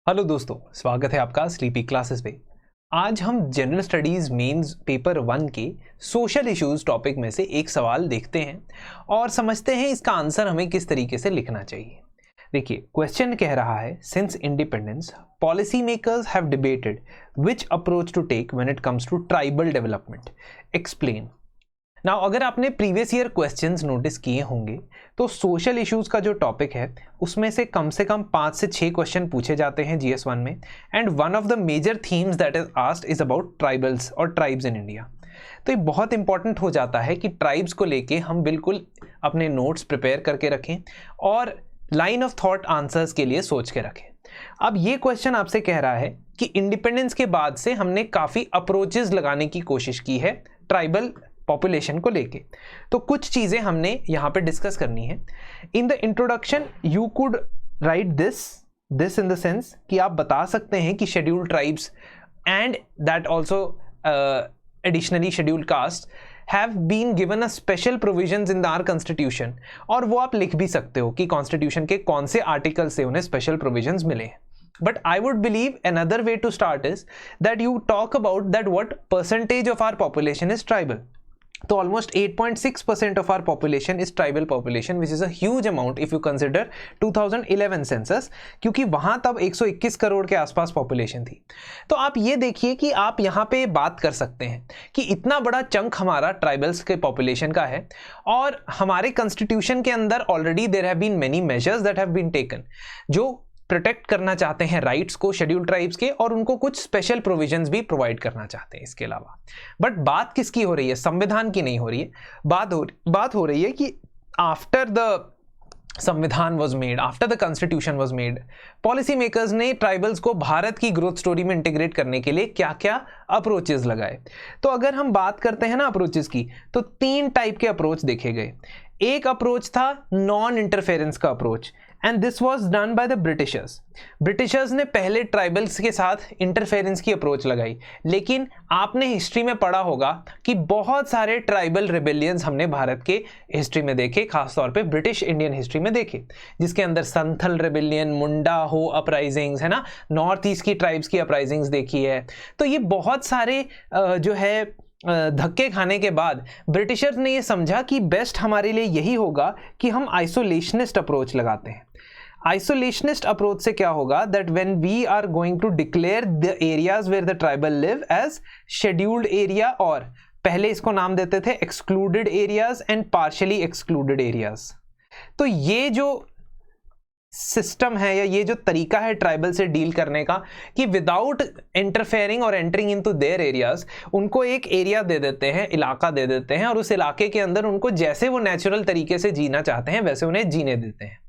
Hello दोस्तों, स्वागत है आपका स्लीपी क्लासेस पे। आज हम जनरल स्टडीज मेंस पेपर 1 के सोशल इश्यूज टॉपिक में से एक सवाल देखते हैं और समझते हैं इसका आंसर हमें किस तरीके से लिखना चाहिए। देखिए, क्वेश्चन कह रहा है, since independence policy makers have debated which approach to take when it comes to tribal development, explain. Now, अगर आपने प्रीवियस ईयर क्वेश्चंस नोटिस किए होंगे तो सोशल इश्यूज का जो टॉपिक है उसमें से कम 5 से 6 क्वेश्चन पूछे जाते हैं GS1 में। And one of the major themes that is asked is about tribals और ट्राइब्स इन इंडिया। तो ये बहुत इंपॉर्टेंट हो जाता है कि ट्राइब्स को लेके हम बिल्कुल अपने नोट्स प्रिपेयर करके रखें और लाइन ऑफ थॉट आंसर्स के लिए सोच के रखें। अब ये क्वेश्चन आपसे कह रहा है कि इंडिपेंडेंस के बाद से हमने काफ़ी अप्रोचेस लगाने की कोशिश की है ट्राइबल पॉपुलेशन को लेके। तो कुछ चीजें हमने यहां पे डिस्कस करनी है। In the introduction you could write this in the sense कि आप बता सकते हैं कि scheduled tribes and that also additionally scheduled caste have been given a special provisions in our constitution, और वो आप लिख भी सकते हो कि कॉन्स्टिट्यूशन के कौन से आर्टिकल से उन्हें स्पेशल प्रोविजंस मिले हैं। But I would believe another way to start is that you talk about that what percentage of our population is tribal. तो almost 8.6% of our population is tribal population, which is a huge amount if you consider 2011 census, क्योंकि वहां तब 121 करोड़ के आसपास population थी। तो आप ये देखिए कि आप यहाँ पे बात कर सकते हैं कि इतना बड़ा चंक हमारा ट्राइबल्स के पॉपुलेशन का है और हमारे कॉन्स्टिट्यूशन के अंदर already there have been many measures that have been taken जो प्रोटेक्ट करना चाहते हैं राइट्स को शेड्यूल्ड ट्राइब्स के, और उनको कुछ स्पेशल प्रोविजंस भी प्रोवाइड करना चाहते हैं इसके अलावा। बट बात किसकी हो रही है? संविधान की नहीं हो रही है। बात हो रही है कि आफ्टर द संविधान was made, after the constitution was made, policy makers ने ट्राइबल्स को भारत की ग्रोथ स्टोरी में इंटीग्रेट करने के लिए क्या क्या अप्रोचेस लगाए। तो अगर हम बात करते हैं ना अप्रोचेस की, तो 3 टाइप के अप्रोच देखे गए। एक अप्रोच था नॉन इंटरफेरेंस का approach, and this was done by the Britishers ने पहले ट्राइबल्स के साथ इंटरफेरेंस की अप्रोच लगाई। लेकिन आपने हिस्ट्री में पढ़ा होगा कि बहुत सारे ट्राइबल रिबेलियंस हमने भारत के हिस्ट्री में देखे, खासतौर पे ब्रिटिश इंडियन हिस्ट्री में देखे, जिसके अंदर संथल रिबेलियन, मुंडा हो अपराइजिंग्स, है ना, नॉर्थ ईस्ट की ट्राइब्स की अपराइजिंग्स देखी है। तो ये बहुत सारे जो है धक्के खाने के बाद ब्रिटिशर्स ने ये समझा कि बेस्ट हमारे लिए यही होगा कि हम आइसोलेशनिस्ट अप्रोच लगाते हैं। आइसोलेशनिस्ट अप्रोच से क्या होगा, that when we are going to declare the areas where the tribal live as scheduled area, और पहले इसको नाम देते थे excluded areas and partially excluded areas. तो ये जो सिस्टम है या ये जो तरीका है ट्राइबल से डील करने का कि विदाउट इंटरफेयरिंग और एंटरिंग इनटू देयर एरियाज, उनको एक एरिया दे देते हैं, इलाका दे देते हैं, और उस इलाके के अंदर उनको जैसे वो नेचुरल तरीके से जीना चाहते हैं वैसे उन्हें जीने देते हैं।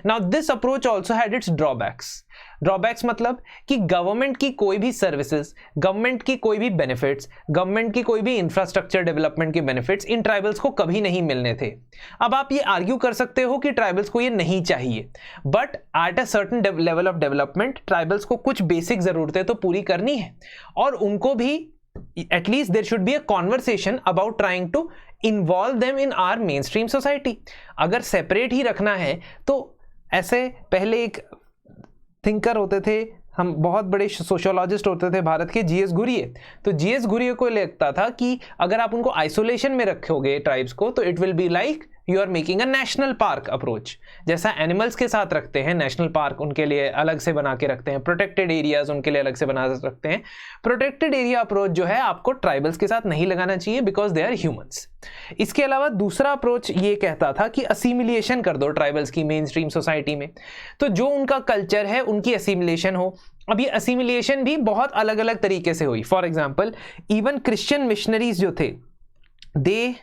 Now this approach also had it's drawbacks मतलब कि गवर्नमेंट की कोई भी सर्विसेज, गवर्नमेंट की कोई भी बेनिफिट्स, गवर्नमेंट की कोई भी इंफ्रास्ट्रक्चर डेवलपमेंट के बेनिफिट्स इन ट्राइबल्स को कभी नहीं मिलने थे। अब आप ये आर्ग्यू कर सकते हो कि ट्राइबल्स को ये नहीं चाहिए, but at a certain level of development tribals को कुछ बेसिक जरूरतें तो पूरी करनी है, और उनको भी at least there should be a conversation about trying to involve them in our mainstream society. अगर सेपरेट ही रखना है तो ऐसे पहले एक थिंकर होते थे, हम बहुत बड़े सोशियोलॉजिस्ट होते थे भारत के, GS घुरिये। तो GS घुरिये को लगता था कि अगर आप उनको आइसोलेशन में रखोगे ट्राइब्स को, तो it will be like you are making a national park approach. जैसा एनिमल्स के साथ रखते हैं नेशनल पार्क, उनके लिए अलग से बना के रखते हैं, प्रोटेक्टेड एरियाज उनके लिए अलग से बना रखते हैं। प्रोटेक्टेड एरिया अप्रोच जो है आपको ट्राइबल्स के साथ नहीं लगाना चाहिए बिकॉज दे आर ह्यूमंस। इसके अलावा दूसरा अप्रोच ये कहता था कि असिमिलेशन कर दो ट्राइबल्स की मेन स्ट्रीम सोसाइटी में, तो जो उनका कल्चर है उनकी असिमिलेशन हो। अब ये असिमिलेशन भी बहुत अलग अलग तरीके से हुई। For example, even Christian missionaries जो थे, दे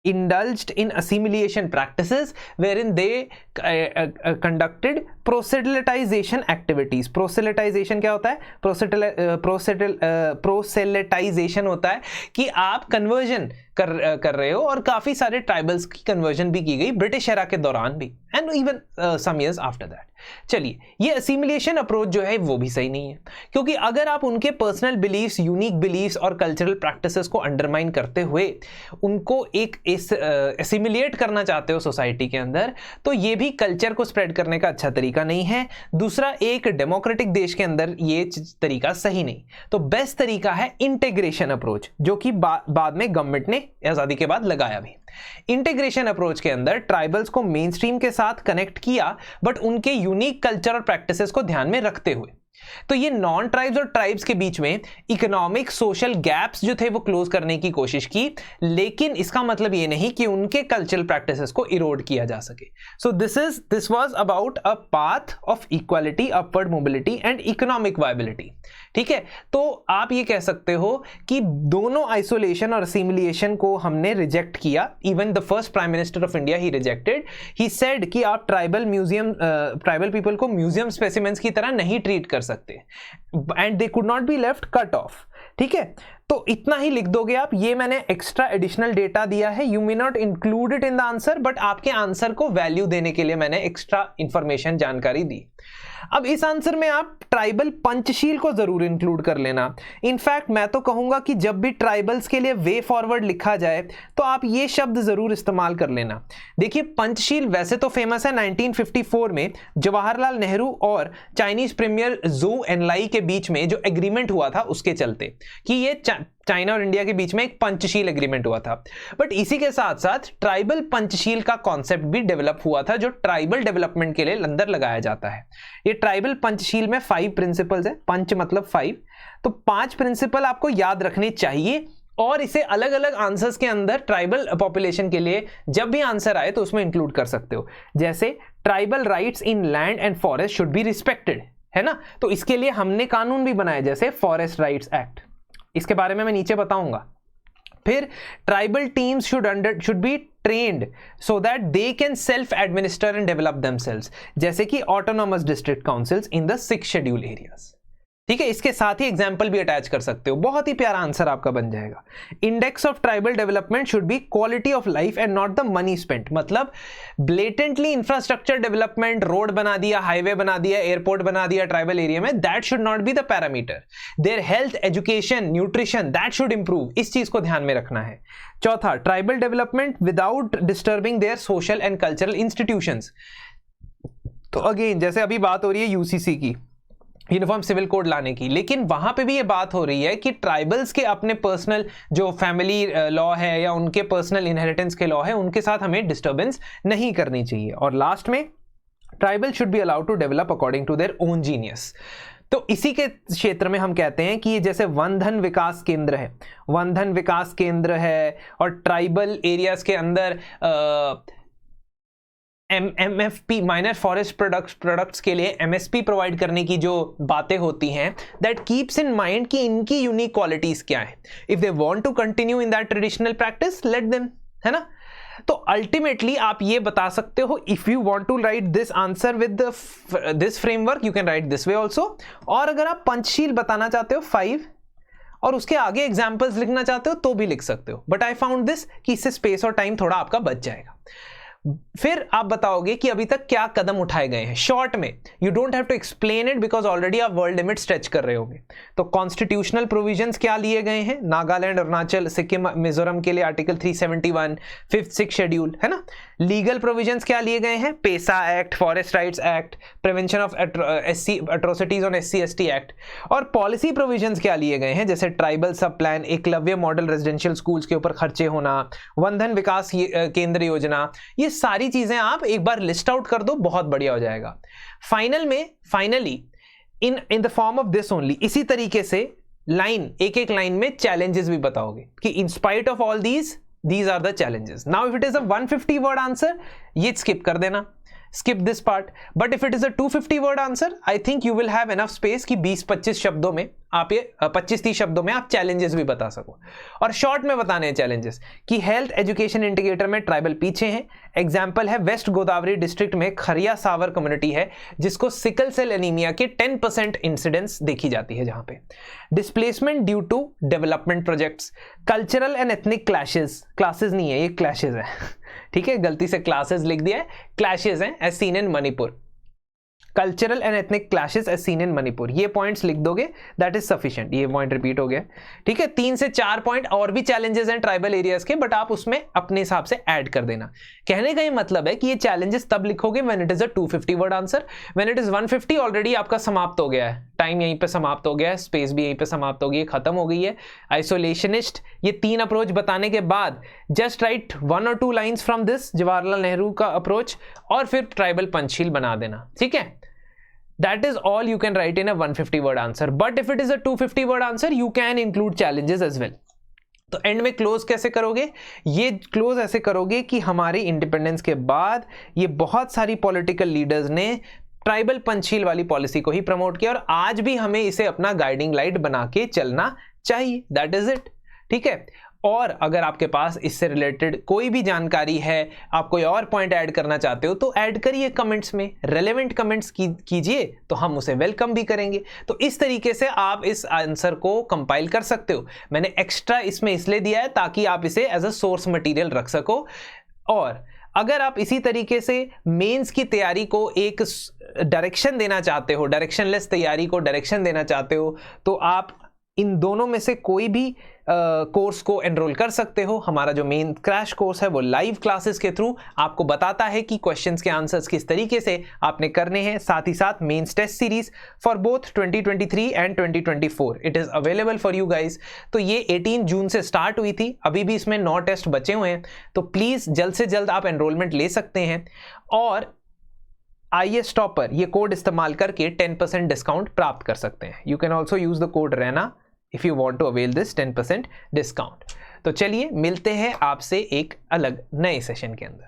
indulged in assimilation practices wherein they conducted proselytization activities। proselytization क्या होता है? proselytization होता है कि आप कन्वर्जन कर रहे हो, और काफी सारे ट्राइबल्स की कन्वर्जन भी की गई ब्रिटिश एरा के दौरान भी, and even some years after that. चलिए, ये असिमिलेशन अप्रोच जो है वो भी सही नहीं है, क्योंकि अगर आप उनके पर्सनल बिलीफ्स, यूनिक बिलीफ्स और कल्चरल प्रैक्टिसेस को अंडरमाइन करते हुए उनको एक एसिमिलेट करना चाहते हो सोसाइटी के अंदर, तो ये भी कल्चर को स्प्रेड करने का अच्छा तरीका तरीका नहीं है, दूसरा एक डेमोक्रेटिक देश के अंदर ये तरीका सही नहीं। तो बेस्ट तरीका है इंटीग्रेशन अप्रोच, जो कि बाद में गवर्नमेंट ने आजादी के बाद लगाया भी। इंटीग्रेशन अप्रोच के अंदर ट्राइबल्स को मेन स्ट्रीम के साथ कनेक्ट किया, बट उनके यूनिक कल्चर और प्रैक्टिसेस को ध्यान में रखते हुए। तो ये नॉन ट्राइब्स और ट्राइब्स के बीच में इकोनॉमिक सोशल गैप्स जो थे वो क्लोज करने की कोशिश की, लेकिन इसका मतलब ये नहीं कि उनके कल्चरल प्रैक्टिसेस को इरोड किया जा सके। So this was about a path of equality, upward mobility and economic viability. ठीक है, तो आप ये कह सकते हो कि दोनों आइसोलेशन और असिमिलिएशन को हमने रिजेक्ट किया। Even the first prime minister of India he rejected, he said कि आप ट्राइबल पीपल को म्यूजियम स्पेसिमेंस की तरह नहीं ट्रीट कर सकते, and they could not be left cut off. ठीक है, तो इतना ही लिख दोगे आप। ये मैंने एक्स्ट्रा एडिशनल डेटा दिया है, you may not include it in the answer, but आपके आंसर को वैल्यू देने के लिए मैंने एक्स्ट्रा इंफॉर्मेशन जानकारी दी। अब इस आंसर में आप ट्राइबल पंचशील को जरूर इंक्लूड कर लेना। इनफैक्ट मैं तो कहूंगा कि जब भी ट्राइबल्स के लिए वे फॉरवर्ड लिखा जाए तो आप ये शब्द जरूर इस्तेमाल कर लेना। देखिए, पंचशील वैसे तो फेमस है 1954 में जवाहरलाल नेहरू और चाइनीज प्रीमियर ज़ोउ एनलाई के बीच में जो एग्रीमेंट हुआ था उसके चलते, कि ये चाइना और इंडिया के बीच में एक पंचशील एग्रीमेंट हुआ था। बट इसी के साथ साथ ट्राइबल पंचशील का कॉन्सेप्ट भी डेवलप हुआ था, जो ट्राइबल डेवलपमेंट के लिए अंदर लगाया जाता है। ये ट्राइबल पंचशील में 5 प्रिंसिपल्स है, पंच मतलब 5, तो 5 प्रिंसिपल आपको याद रखने चाहिए, और इसे अलग अलग आंसर्स के अंदर ट्राइबल पॉपुलेशन के लिए जब भी आंसर आए तो उसमें इंक्लूड कर सकते हो। जैसे tribal rights in land and forest should be respected, है ना, तो इसके लिए हमने कानून भी बनाया, जैसे फॉरेस्ट राइट्स एक्ट, इसके बारे में मैं नीचे बताऊंगा। फिर tribal teams should be trained so that they can self administer and develop themselves, जैसे कि autonomous district councils in the 6 schedule areas. ठीक है, इसके साथ ही एग्जाम्पल भी अटैच कर सकते हो, बहुत ही प्यारा आंसर आपका बन जाएगा। Index of tribal development should be quality of life and not the money spent, मतलब ब्लेटेंटली इंफ्रास्ट्रक्चर डेवलपमेंट, रोड बना दिया, हाईवे बना दिया, एयरपोर्ट बना दिया ट्राइबल एरिया में, that should not be the parameter. Their health, education, nutrition, that should improve, इस चीज को ध्यान में रखना है। चौथा, tribal development without disturbing their social and cultural institutions. तो अगेन, जैसे अभी बात हो रही है यूसीसी की, यूनिफॉर्म सिविल कोड लाने की, लेकिन वहां पे भी ये बात हो रही है कि ट्राइबल्स के अपने पर्सनल जो फैमिली लॉ है या उनके पर्सनल इनहेरिटेंस के लॉ है, उनके साथ हमें डिस्टर्बेंस नहीं करनी चाहिए। और लास्ट में, tribal should be allowed to develop according to their own genius. तो इसी के क्षेत्र में हम कहते हैं कि ये जैसे वन धन विकास केंद्र है, वन धन विकास केंद्र है, और ट्राइबल एरियाज के अंदर MFP माइनर फॉरेस्ट प्रोडक्ट्स के लिए MSP प्रोवाइड करने की जो बातें होती हैं, दैट कीप्स इन माइंड कि इनकी यूनिक क्वालिटीज क्या है। If they want to continue in that traditional practice, let them, है ना। तो अल्टीमेटली आप ये बता सकते हो, if you want to write this answer with this framework, you can write this way also. और अगर आप पंचशील बताना चाहते हो 5 और उसके आगे एग्जाम्पल्स लिखना चाहते हो तो भी लिख सकते हो, बट आई फाउंड दिस कि इससे स्पेस और टाइम थोड़ा आपका बच जाएगा। फिर आप बताओगे कि अभी तक क्या कदम उठाए गए हैं। शॉर्ट में, you don't have to explain it because already आप वर्ल्ड लिमिट स्ट्रेच कर रहे होंगे। तो कॉन्स्टिट्यूशनल प्रोविजंस क्या लिए गए हैं, नागालैंड, अरुणाचल, सिक्किम, मिजोरम के लिए आर्टिकल 371, 5th 6th शेड्यूल, है ना। लीगल प्रोविजंस क्या लिए गए हैं, PESA act, forest rights act, prevention of atrocities on SC/ST act. और पॉलिसी प्रोविजंस क्या लिए गए हैं, जैसे tribal sub plan, Eklavya model residential schools के ऊपर खर्चे होना, वन धन विकास केंद्र योजना, ये सारी चीजें आप एक बार लिस्ट आउट कर दो, बहुत बढ़िया हो जाएगा। Finally in the form of this only, इसी तरीके से लाइन, एक लाइन में चैलेंजेस भी बताओगे कि in spite of all these are the challenges. Now if it is a 150 word answer, ये skip कर देना, skip this part. But if it is a 250 word answer, I think you will have enough space कि 20-25 शब्दों में आप ये 25-30 शब्दों में आप चैलेंजेस भी बता सको। और शॉर्ट में बताने हैं चैलेंजेस कि हेल्थ एजुकेशन इंडिकेटर में ट्राइबल पीछे हैं। एग्जाम्पल है वेस्ट गोदावरी डिस्ट्रिक्ट में खरिया सावर कम्युनिटी है जिसको सिकल सेल एनीमिया के 10% इंसिडेंस देखी जाती है जहां पे। Displacement due to development projects, cultural and ethnic clashes नहीं है, ये क्लैशेज है। ठीक है, गलती से क्लासेस लिख दिया है, क्लैशेज हैं as seen in Manipur. Cultural and ethnic clashes as seen in Manipur, ये पॉइंट्स लिख दोगे, दैट इज सफिशिएंट। ये पॉइंट रिपीट हो गया, ठीक है। 3 से 4 पॉइंट और भी चैलेंजेस हैं ट्राइबल एरियाज के, बट आप उसमें अपने हिसाब से ऐड कर देना। कहने का ये मतलब है कि ये चैलेंजेस तब लिखोगे when it is a 250 word answer. When it is 150 already आपका समाप्त हो गया है, टाइम यहीं पे समाप्त हो गया है, स्पेस भी यहीं पे समाप्त हो गई है, खत्म हो गई है। आइसोलेशनिस्ट, ये 3 अप्रोच बताने के बाद just right 1 or 2 lines from this Jawaharlal Nehru का अप्रोच और फिर ट्राइबल पंचशील बना देना, ठीक है। That is all you can write in a 150 word answer. But if it is a 250 word answer, you can include challenges as well. तो and में close कैसे करोगे? ये क्लोज ऐसे करोगे कि हमारी इंडिपेंडेंस के बाद ये बहुत सारी पॉलिटिकल लीडर्स ने ट्राइबल पंचशील वाली पॉलिसी को ही प्रमोट किया और आज भी हमें इसे अपना गाइडिंग लाइट बना के चलना चाहिए। दैट इज इट, ठीक है। और अगर आपके पास इससे रिलेटेड कोई भी जानकारी है, आप कोई और पॉइंट ऐड करना चाहते हो तो ऐड करिए कमेंट्स में, रेलेवेंट कमेंट्स कीजिए तो हम उसे वेलकम भी करेंगे। तो इस तरीके से आप इस आंसर को कंपाइल कर सकते हो। मैंने एक्स्ट्रा इसमें इसलिए दिया है ताकि आप इसे एज अ सोर्स मटेरियल रख सको। और अगर आप इसी तरीके से मेंस की तैयारी को एक डायरेक्शन देना चाहते हो, डायरेक्शनलेस तैयारी को डायरेक्शन देना चाहते हो, तो आप इन दोनों में से कोई भी कोर्स को एनरोल कर सकते हो। हमारा जो मेन क्रैश कोर्स है वो लाइव क्लासेस के थ्रू आपको बताता है कि क्वेश्चंस के आंसर्स किस तरीके से आपने करने हैं। साथ ही साथ mains test series for both 2023 and 2024 it is available for you guys. तो ये 18 जून से स्टार्ट हुई थी, अभी भी इसमें 9 टेस्ट बचे हुए हैं, तो प्लीज जल्द से जल्द आप एनरोलमेंट ले सकते हैं और IAS टॉपर ये कोड इस्तेमाल करके 10% डिस्काउंट प्राप्त कर सकते हैं। You can also use the code Raina if you want to avail this 10% discount. तो चलिए मिलते हैं आपसे एक अलग नए सेशन के अंदर।